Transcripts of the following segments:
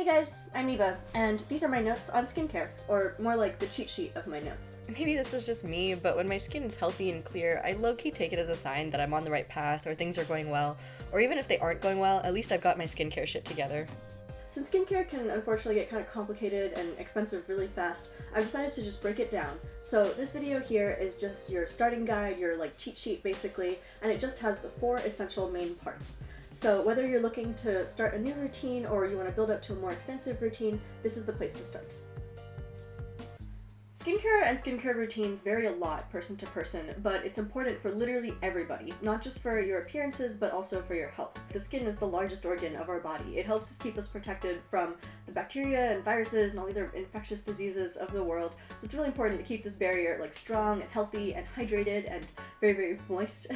Hey guys, I'm Eva, and these are my notes on skincare, or more like the cheat sheet of my notes. Maybe this is just me, but when my skin is healthy and clear, I low-key take it as a sign that I'm on the right path or things are going well, or even if they aren't going well, at least I've got my skincare shit together. Since skincare can unfortunately get kind of complicated and expensive really fast, I've decided to just break it down. So this video here is just your starting guide, your cheat sheet basically, and it just has the 4 essential main parts. So whether you're looking to start a new routine or you want to build up to a more extensive routine, this is the place to start. Skincare and skincare routines vary a lot person to person, but it's important for literally everybody, not just for your appearances, but also for your health. The skin is the largest organ of our body. It helps us keep us protected from the bacteria and viruses and all the other infectious diseases of the world, so it's really important to keep this barrier strong and healthy and hydrated and very, very moist.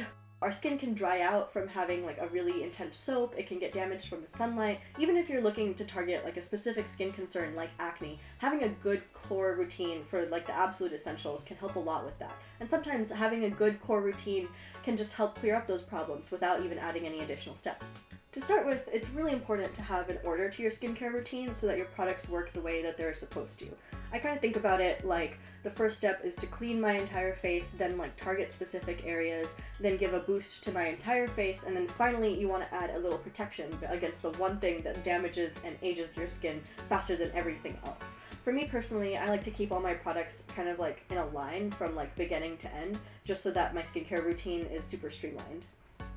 Our skin can dry out from having a really intense soap, it can get damaged from the sunlight. Even if you're looking to target a specific skin concern like acne, having a good core routine for the absolute essentials can help a lot with that. And sometimes having a good core routine can just help clear up those problems without even adding any additional steps. To start with, it's really important to have an order to your skincare routine so that your products work the way that they're supposed to. I kind of think about it like the first step is to clean my entire face, then target specific areas, then give a boost to my entire face, and then finally you want to add a little protection against the one thing that damages and ages your skin faster than everything else. For me personally, I like to keep all my products kind of in a line from beginning to end, just so that my skincare routine is super streamlined.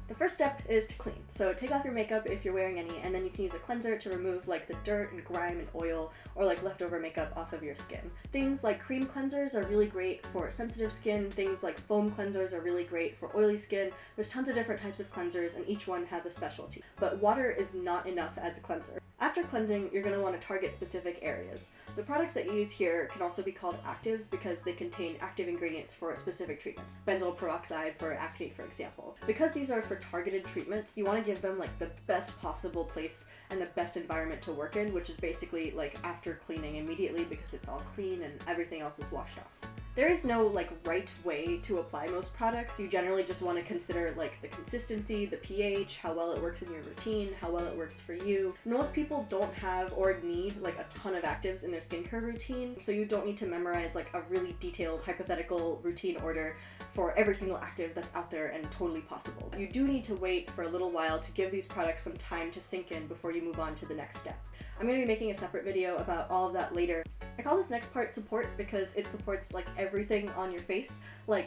The first step is to clean. So take off your makeup if you're wearing any, and then you can use a cleanser to remove the dirt and grime and oil or leftover makeup off of your skin. Things like cream cleansers are really great for sensitive skin. Things like foam cleansers are really great for oily skin. There's tons of different types of cleansers and each one has a specialty. But water is not enough as a cleanser. After cleansing, you're going to want to target specific areas. The products that you use here can also be called actives because they contain active ingredients for specific treatments. Benzoyl peroxide for acne, for example. Because these are for targeted treatments, you want to give them the best possible place and the best environment to work in, which is basically after cleaning immediately because it's all clean and everything else is washed off. There is no right way to apply most products. You generally just want to consider the consistency, the pH, how well it works in your routine, how well it works for you. Most people don't have or need a ton of actives in their skincare routine, so you don't need to memorize a really detailed hypothetical routine order for every single active that's out there and totally possible. You do need to wait for a little while to give these products some time to sink in before you move on to the next step. I'm going to be making a separate video about all of that later. I call this next part support because it supports everything on your face.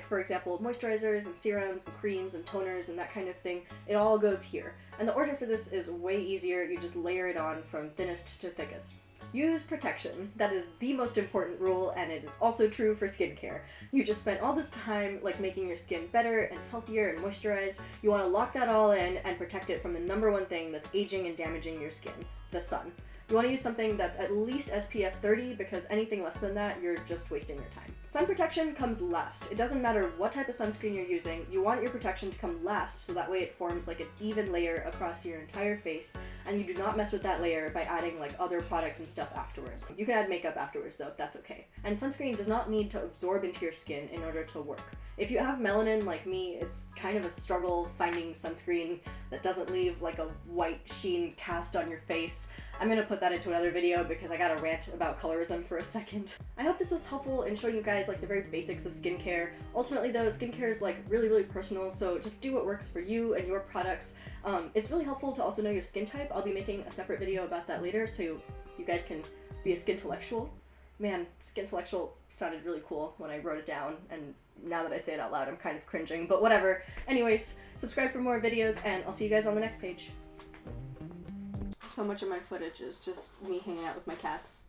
For example, moisturizers and serums and creams and toners and that kind of thing. It all goes here. And the order for this is way easier. You just layer it on from thinnest to thickest. Use protection. That is the most important rule, and it is also true for skincare. You just spent all this time making your skin better and healthier and moisturized. You want to lock that all in and protect it from the number one thing that's aging and damaging your skin, the sun. You want to use something that's at least SPF 30 because anything less than that, you're just wasting your time. Sun protection comes last. It doesn't matter what type of sunscreen you're using, you want your protection to come last so that way it forms an even layer across your entire face, and you do not mess with that layer by adding other products and stuff afterwards. You can add makeup afterwards though, if that's okay. And sunscreen does not need to absorb into your skin in order to work. If you have melanin like me, it's kind of a struggle finding sunscreen that doesn't leave a white sheen cast on your face. I'm gonna put that into another video because I gotta rant about colorism for a second. I hope this was helpful in showing you guys the very basics of skincare. Ultimately though, skincare is really, really personal, so just do what works for you and your products. It's really helpful to also know your skin type. I'll be making a separate video about that later so you guys can be a skintellectual. Man, skintellectual sounded really cool when I wrote it down, and now that I say it out loud I'm kind of cringing, but whatever. Anyways, subscribe for more videos and I'll see you guys on the next page. So much of my footage is just me hanging out with my cats.